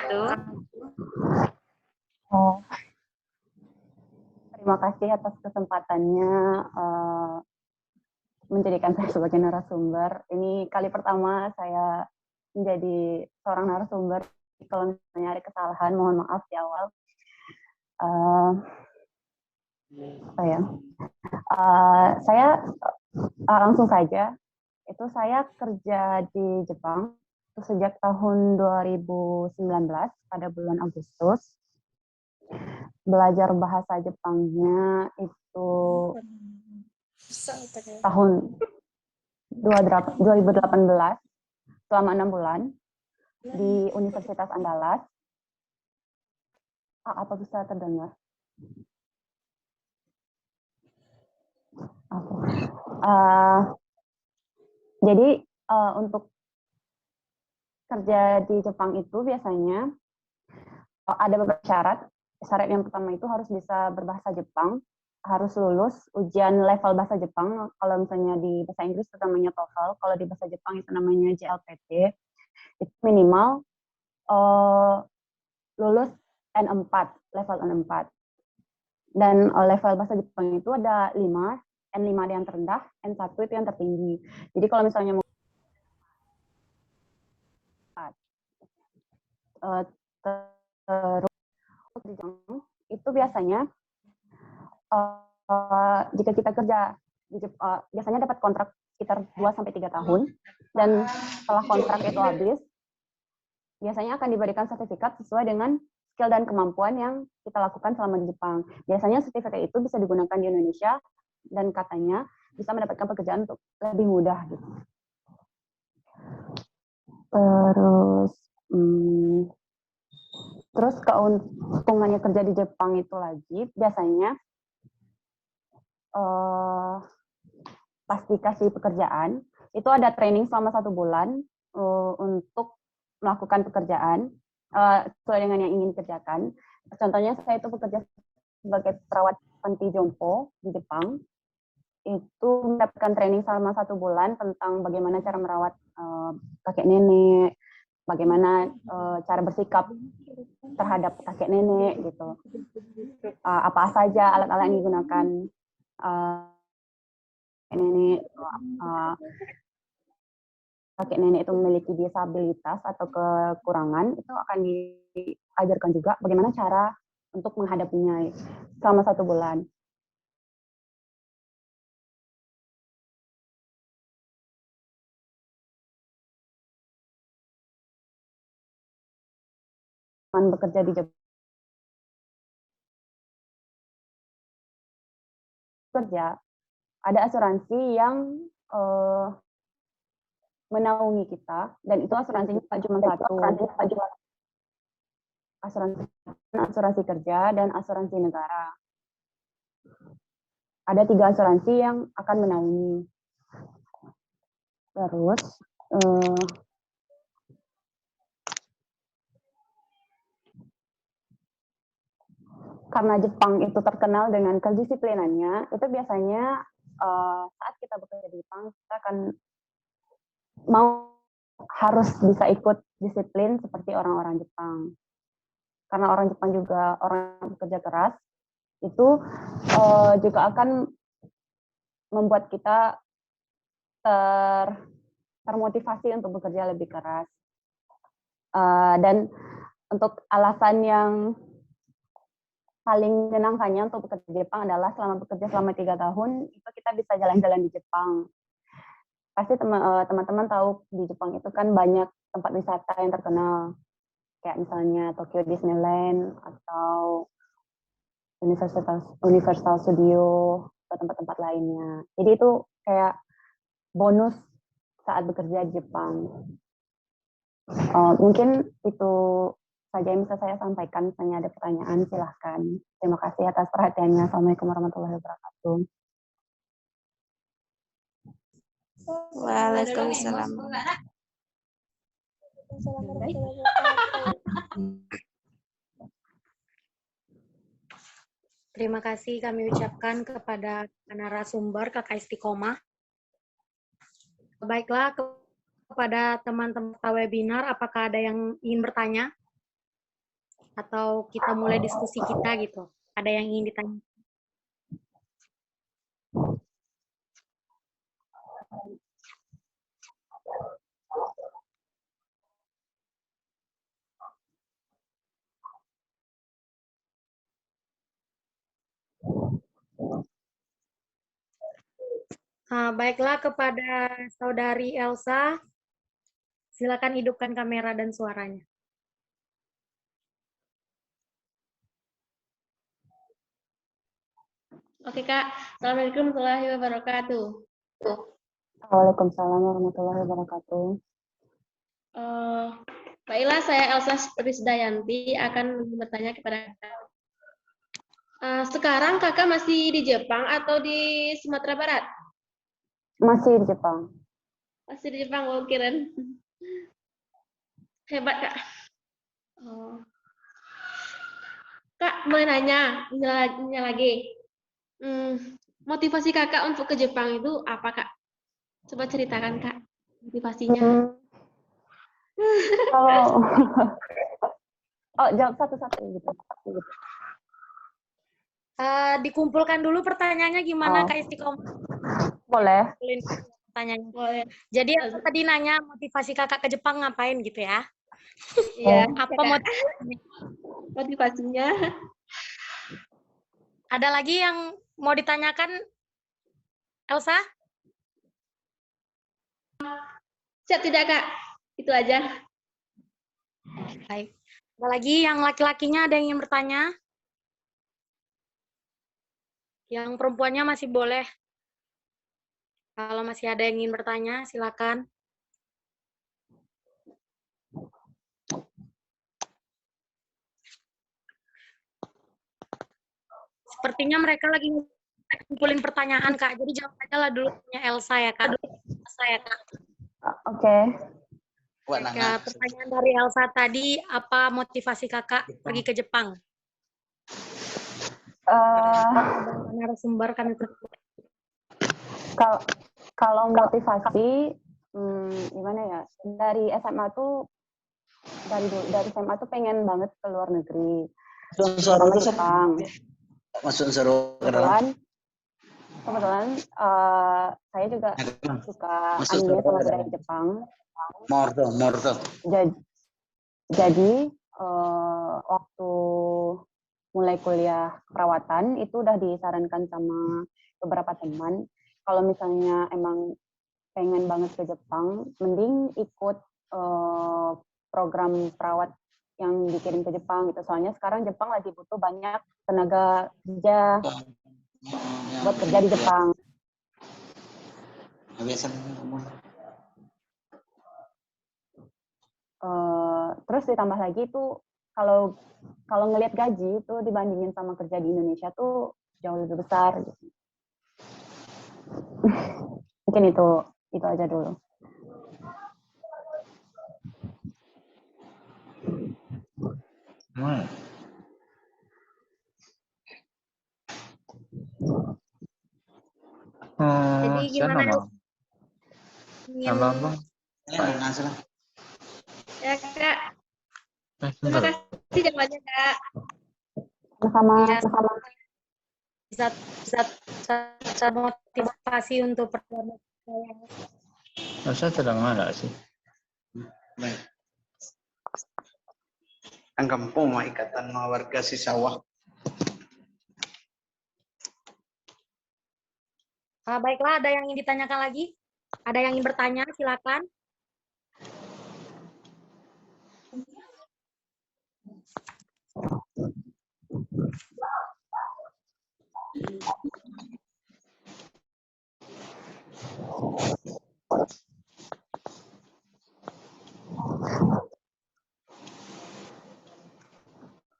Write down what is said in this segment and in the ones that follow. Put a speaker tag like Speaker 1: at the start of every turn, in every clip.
Speaker 1: Tuh.
Speaker 2: Oh, terima kasih atas kesempatannya menjadikan saya sebagai narasumber. Ini kali pertama saya menjadi seorang narasumber. Kalau misalnya ada kesalahan, mohon maaf di awal. Saya langsung saja. Itu saya kerja di Jepang itu sejak tahun 2019 pada bulan Agustus. Belajar bahasa Jepangnya itu tahun 2018 selama 6 bulan di Universitas Andalas. Apa bisa terdengar? Jadi untuk kerja di Jepang itu biasanya ada beberapa syarat. Syarat yang pertama itu harus bisa berbahasa Jepang, harus lulus ujian level bahasa Jepang. Kalau misalnya di bahasa Inggris itu namanya TOEFL, kalau di bahasa Jepang itu namanya JLPT. Itu minimal lulus N4, level N4. Dan level bahasa Jepang itu ada 5, N5 yang terendah, N1 itu yang tertinggi. Jadi kalau misalnya mau itu biasanya jika kita kerja biasanya dapat kontrak sekitar 2-3 tahun, dan setelah kontrak itu habis biasanya akan diberikan sertifikat sesuai dengan skill dan kemampuan yang kita lakukan selama di Jepang. Biasanya sertifikat itu bisa digunakan di Indonesia dan katanya bisa mendapatkan pekerjaan untuk lebih mudah gitu. Terus keuntungannya kerja di Jepang itu lagi biasanya pas dikasih pekerjaan itu ada training selama 1 bulan untuk melakukan pekerjaan sesuai dengan yang ingin dikerjakan. Contohnya saya itu bekerja sebagai perawat panti jompo di Jepang. Itu mendapatkan training selama 1 bulan tentang bagaimana cara merawat kakek nenek, bagaimana cara bersikap terhadap kakek nenek gitu. Apa saja alat-alat yang digunakan kakek nenek itu memiliki disabilitas atau kekurangan, itu akan diajarkan juga bagaimana cara untuk menghadapinya selama 1 bulan. Bekerja di Jepang kerja ada asuransi yang menaungi kita, dan itu asuransinya cuma satu, asuransi kerja dan asuransi negara. Ada 3 asuransi yang akan menaungi. Terus karena Jepang itu terkenal dengan kedisiplinannya, itu biasanya saat kita bekerja di Jepang kita akan harus bisa ikut disiplin seperti orang-orang Jepang. Karena orang Jepang juga orang yang bekerja keras, itu juga akan membuat kita termotivasi untuk bekerja lebih keras. Dan untuk alasan yang paling menyenangkannya untuk bekerja di Jepang adalah bekerja selama 3 tahun, itu kita bisa jalan-jalan di Jepang. Pasti teman-teman tahu di Jepang itu kan banyak tempat wisata yang terkenal, kayak misalnya Tokyo Disneyland atau Universal Studio atau tempat-tempat lainnya. Jadi itu kayak bonus saat bekerja di Jepang. Mungkin itu saja yang bisa saya sampaikan. Misalnya ada pertanyaan, silahkan. Terima kasih atas perhatiannya. Assalamualaikum warahmatullahi wabarakatuh.
Speaker 1: Waalaikumsalam.
Speaker 3: Terima kasih kami ucapkan kepada narasumber Kakak Istiqomah. Baiklah, kepada teman-teman webinar, apakah ada yang ingin bertanya? Atau kita mulai diskusi kita gitu? Ada yang ingin ditanya? Baiklah, kepada Saudari Elsa, silakan hidupkan kamera dan suaranya.
Speaker 1: Oke Kak, Assalamualaikum warahmatullahi wabarakatuh.
Speaker 2: Waalaikumsalam warahmatullahi wabarakatuh.
Speaker 1: Baiklah, saya Elsa Risdayanti akan bertanya kepada Kakak. Sekarang Kakak masih di Jepang atau di Sumatera Barat?
Speaker 2: Masih di Jepang.
Speaker 1: Masih di Jepang, oh keren. Hebat Kak. Kak, mau nanya lagi. Motivasi Kakak untuk ke Jepang itu apa Kak? Coba ceritakan Kak, motivasinya.
Speaker 2: Kalau jawab satu-satu gitu.
Speaker 3: Dikumpulkan dulu pertanyaannya gimana Kak Istiqomah?
Speaker 2: Boleh.
Speaker 3: Pertanyaannya.
Speaker 1: Boleh.
Speaker 3: Jadi aku tadi nanya motivasi Kakak ke Jepang ngapain gitu ya?
Speaker 1: Iya.
Speaker 3: Apa
Speaker 1: motivasinya?
Speaker 3: Ada lagi yang mau ditanyakan, Elsa?
Speaker 1: Siap tidak Kak? Itu aja.
Speaker 3: Baik. Ada lagi yang laki-lakinya ada yang ingin bertanya? Yang perempuannya masih boleh. Kalau masih ada yang ingin bertanya, silakan. Sepertinya mereka lagi kumpulin pertanyaan, Kak. Jadi jawab aja lah dulu punya Elsa ya, Kak.
Speaker 2: Oke.
Speaker 3: Pertanyaan dari Elsa tadi, apa motivasi Kakak pergi ke Jepang? Narasumber kami.
Speaker 2: Kalau motivasi, gimana ya? Dari SMA tuh, dari SMA tuh pengen banget ke luar negeri. Sama Jepang. Kebetulan saya juga suka anime sama budaya Jepang. Jadi waktu mulai kuliah perawatan itu udah disarankan sama beberapa teman kalau misalnya emang pengen banget ke Jepang, mending ikut program perawat yang dikirim ke Jepang gitu. Soalnya sekarang Jepang lagi butuh banyak tenaga kerja buat kerja di Jepang. Terus ditambah lagi tuh kalau ngelihat gaji itu dibandingin sama kerja di Indonesia tuh jauh lebih besar gitu. Mungkin itu aja dulu.
Speaker 3: Jadi gimana?
Speaker 1: Ya Kak. Terima kasih jawabannya Kak.
Speaker 2: Sama-sama.
Speaker 3: Bisa motivasi untuk perjalanan saya.
Speaker 4: Saya sedang mana sih?
Speaker 5: Ang kampung ikatan warga Sisawah.
Speaker 3: Baiklah, ada yang ingin ditanyakan lagi? Ada yang ingin bertanya, silakan.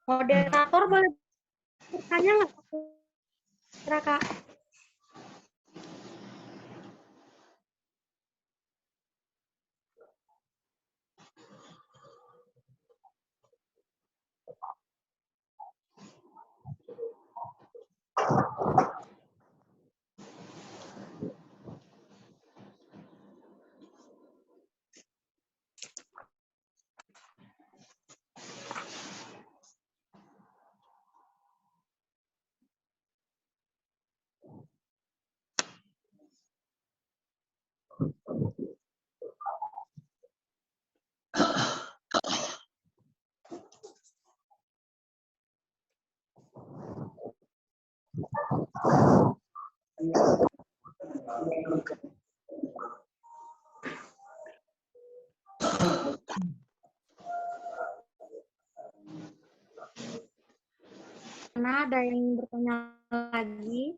Speaker 3: Moderator boleh bertanya nggak? Kak. Karena ada yang bertanya lagi.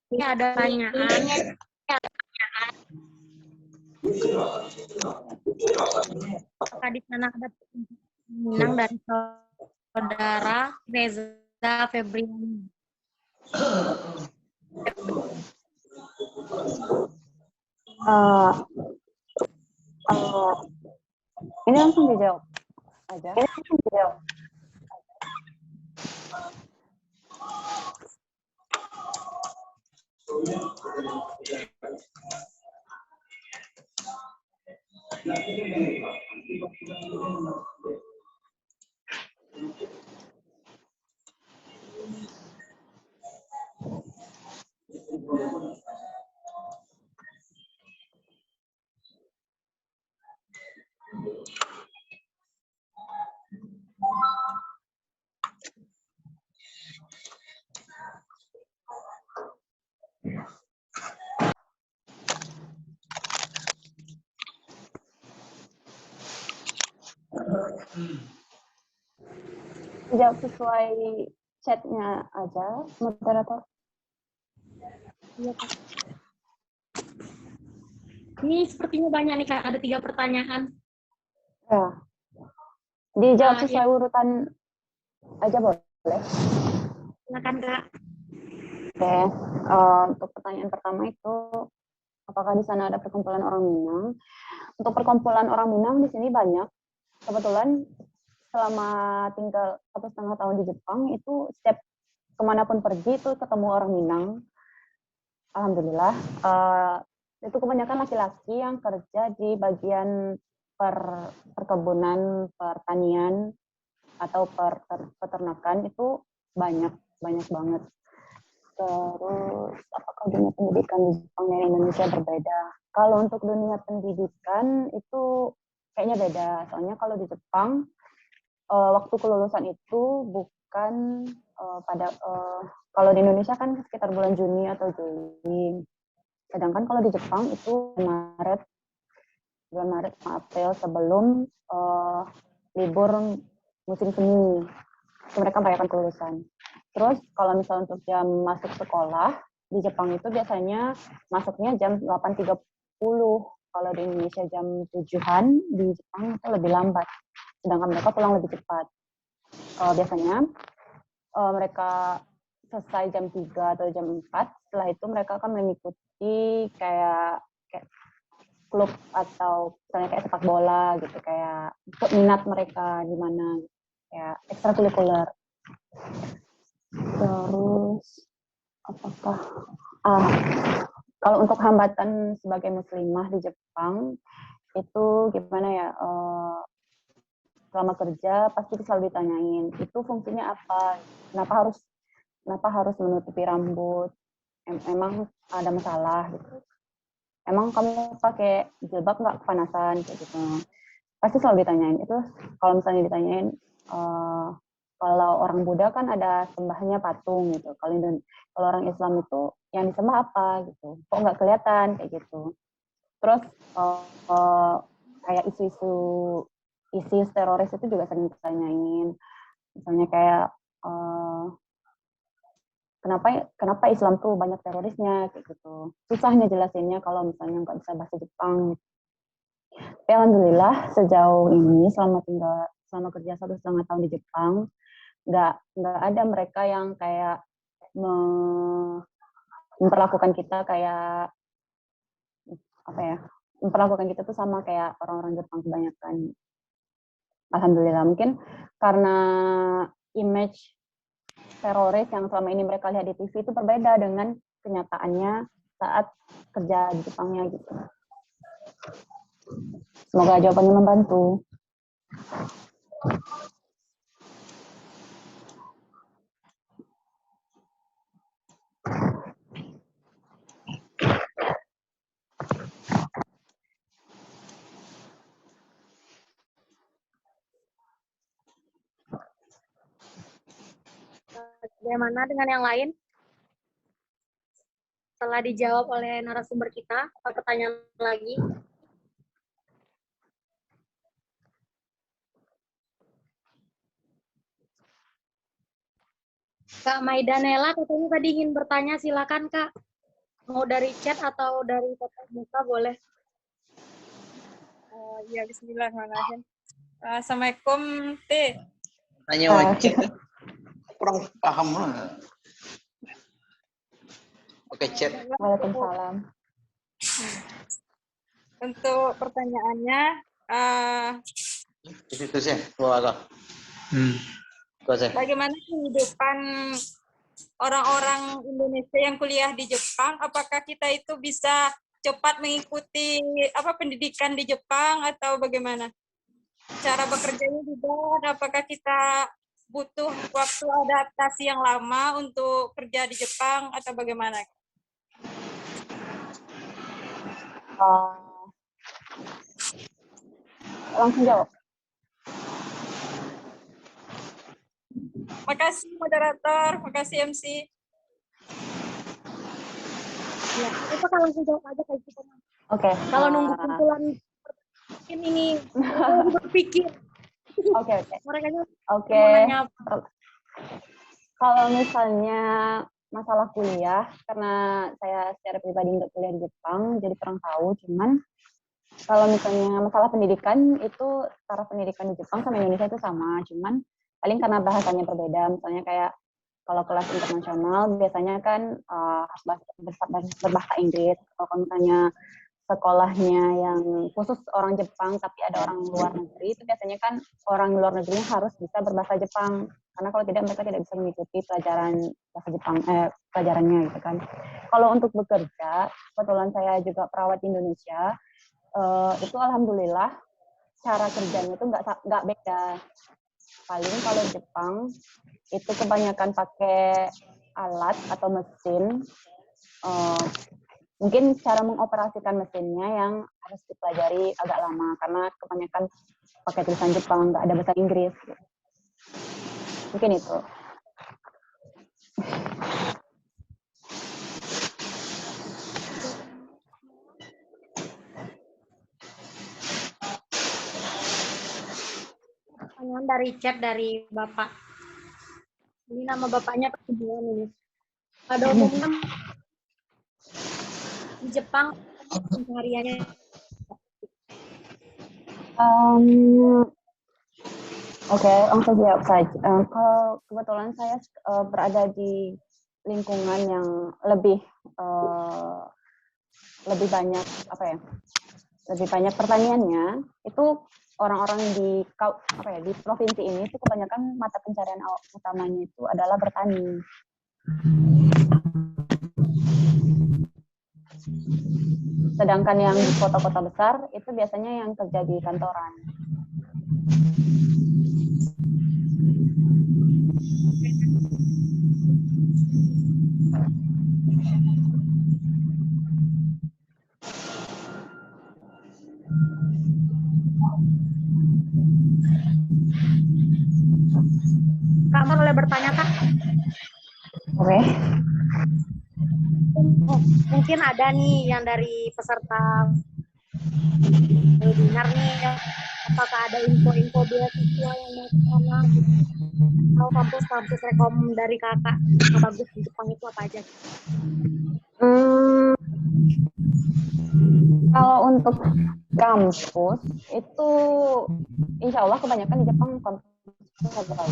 Speaker 3: Ini ada pertanyaan. Apakah di sana ada Minang dari saudara Reza Febriani?
Speaker 2: Ini langsung dijawab aja. Jawab sesuai chatnya aja, moderator.
Speaker 3: Iya, Kak. Ini sepertinya banyak nih, Kak. Ada 3 pertanyaan.
Speaker 2: Ya. Dijawab
Speaker 3: Ah,
Speaker 2: sesuai urutan aja boleh.
Speaker 3: Silakan, Kak.
Speaker 2: Oke. Untuk pertanyaan pertama itu, apakah di sana ada perkumpulan orang Minang? Untuk perkumpulan orang Minang di sini banyak. Kebetulan selama tinggal 1,5 tahun di Jepang itu setiap kemanapun pergi itu ketemu orang Minang. Alhamdulillah. Itu kebanyakan laki-laki yang kerja di bagian perkebunan, pertanian, atau peternakan itu banyak banget. Terus apakah dunia pendidikan di Jepang dan Indonesia berbeda? Kalau untuk dunia pendidikan itu kayaknya beda. Soalnya kalau di Jepang waktu kelulusan itu bukan kalau di Indonesia kan sekitar bulan Juni atau Juli. Sedangkan kalau di Jepang itu bulan Maret April sebelum libur musim semi. Mereka merayakan kelulusan. Terus kalau misalnya untuk jam masuk sekolah di Jepang itu biasanya masuknya jam 8.30. Kalau di Indonesia jam 7-an, di Jepang itu lebih lambat. Sedangkan mereka pulang lebih cepat. Biasanya mereka selesai jam 3 atau jam 4. Setelah itu mereka akan mengikuti kayak klub atau misalnya kayak sepak bola gitu, kayak minat mereka di mana, kayak ekstrakurikuler. Terus apakah kalau untuk hambatan sebagai muslimah di Jepang itu gimana ya, selama kerja pasti selalu ditanyain itu fungsinya apa, kenapa harus menutupi rambut, emang ada masalah gitu, emang kamu pakai jilbab nggak kepanasan kayak gitu, pasti selalu ditanyain itu. Kalau misalnya ditanyain kalau orang Buddha kan ada sembahnya patung gitu. Kalau orang Islam itu yang disembah apa gitu? Kok nggak kelihatan kayak gitu. Terus kayak isu teroris itu juga sering ditanyain. Misalnya kayak kenapa Islam tuh banyak terorisnya kayak gitu. Susahnya jelasinnya kalau misalnya nggak bisa bahasa Jepang. Tapi alhamdulillah sejauh ini selama kerja 1,5 tahun di Jepang, nggak ada mereka yang kayak memperlakukan kita kayak apa ya, memperlakukan kita tuh sama kayak orang-orang Jepang kebanyakan. Alhamdulillah, mungkin karena image teroris yang selama ini mereka lihat di TV itu berbeda dengan kenyataannya saat kerja di Jepangnya gitu. Semoga jawabannya membantu.
Speaker 3: Bagaimana dengan yang lain? Setelah dijawab oleh narasumber kita, apa pertanyaan lagi? Kak Maidanela katanya tadi ingin bertanya, silakan Kak. Mau dari chat atau dari tatap muka boleh.
Speaker 4: Ya, bismillahirrahmanirrahim. Assalamualaikum, T.
Speaker 5: Tanya wajib. Kurang paham lah. Oke, chat.
Speaker 2: Waalaikumsalam.
Speaker 4: Untuk pertanyaannya,
Speaker 5: Itu sih.
Speaker 4: bagaimana kehidupan orang-orang Indonesia yang kuliah di Jepang? Apakah kita itu bisa cepat mengikuti pendidikan di Jepang atau bagaimana? Cara bekerjanya juga, apakah kita butuh waktu adaptasi yang lama untuk kerja di Jepang atau bagaimana?
Speaker 2: Langsung jawab.
Speaker 4: Makasih moderator, makasih MC.
Speaker 3: Ya, itu kalau langsung jawab aja kayak gitu.
Speaker 2: Oke.
Speaker 3: Kalau nunggu kumpulan ini berpikir.
Speaker 2: Oke.
Speaker 3: Mereka
Speaker 2: Oke.
Speaker 3: mau nanya apa?
Speaker 2: Kalau misalnya masalah kuliah, karena saya secara pribadi nggak kuliah di Jepang, jadi kurang tahu. Cuman kalau misalnya masalah pendidikan, itu cara pendidikan di Jepang sama Indonesia itu sama. Cuman paling karena bahasanya berbeda. Misalnya kayak kalau kelas internasional, biasanya kan harus berbahasa Inggris. Kalau misalnya sekolahnya yang khusus orang Jepang tapi ada orang luar negeri, itu biasanya kan orang luar negeri harus bisa berbahasa Jepang, karena kalau tidak mereka tidak bisa mengikuti pelajaran bahasa Jepang, pelajarannya gitu kan. Kalau untuk bekerja, kebetulan saya juga perawat di Indonesia, itu alhamdulillah cara kerjanya itu nggak beda. Paling kalau Jepang itu kebanyakan pakai alat atau mesin. Mungkin cara mengoperasikan mesinnya yang harus dipelajari agak lama, karena kebanyakan pakai tulisan Jepang, nggak ada bahasa Inggris. Mungkin itu.
Speaker 3: Pertanyaan dari chat dari Bapak. Ini nama bapaknya kebetulan ini. Pada umumnya di Jepang pencariannya.
Speaker 2: Oke, langsung jawab saja. Kalau kebetulan saya berada di lingkungan yang lebih banyak lebih banyak pertaniannya, itu orang-orang di provinsi ini itu kebanyakan mata pencarian utamanya itu adalah bertani. Sedangkan yang di kota-kota besar itu biasanya yang kerja di kantoran.
Speaker 3: Kak Mar boleh bertanya, Kak?
Speaker 2: Oke.
Speaker 3: Oh, mungkin ada nih yang dari peserta webinar nih, apakah ada info-info beasiswa yang mau ke sana, atau kampus-kampus rekom dari kakak yang bagus di Jepang itu apa aja?
Speaker 2: Kalau untuk kampus itu insya Allah kebanyakan di Jepang kampusnya bagus.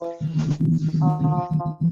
Speaker 2: Oh.